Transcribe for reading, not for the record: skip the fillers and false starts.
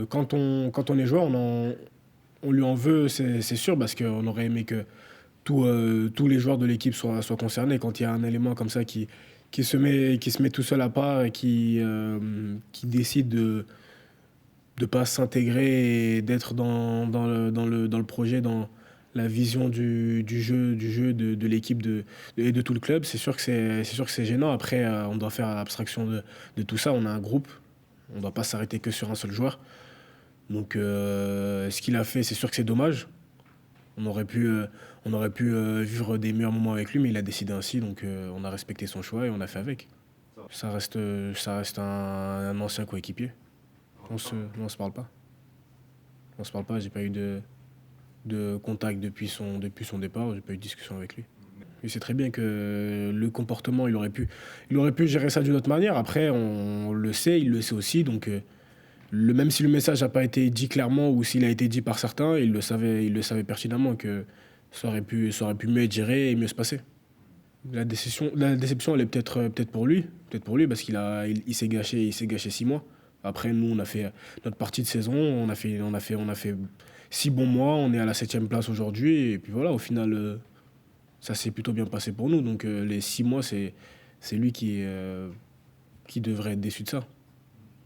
quand on est joueur, on lui en veut, c'est sûr, parce qu'on aurait aimé que tous les joueurs de l'équipe soient concernés. Quand il y a un élément comme ça qui se met tout seul à part et qui décide de ne pas s'intégrer et d'être dans le projet, dans la vision du jeu de l'équipe et de tout le club, c'est sûr que c'est gênant. Après, on doit faire abstraction de tout ça. On a un groupe. On ne doit pas s'arrêter que sur un seul joueur. Donc, ce qu'il a fait, c'est sûr que c'est dommage. On aurait pu vivre des meilleurs moments avec lui, mais il a décidé ainsi. Donc, on a respecté son choix et on a fait avec. Ça reste un ancien coéquipier. On se parle pas. On se parle pas. J'ai pas eu de contact depuis son départ. J'ai pas eu de discussion avec lui. Il sait très bien que le comportement, il aurait pu gérer ça d'une autre manière. Après, on le sait, il le sait aussi. Donc, même si le message n'a pas été dit clairement ou s'il a été dit par certains, il le savait pertinemment que ça aurait pu mieux être géré et mieux se passer. La déception, elle est peut-être pour lui, parce il s'est gâché 6 mois. Après, nous, on a fait notre partie de saison, on a fait 6 bons mois, on est à la 7e place aujourd'hui, et puis voilà, au final, ça s'est plutôt bien passé pour nous. Donc les 6 mois, c'est lui qui devrait être déçu de ça.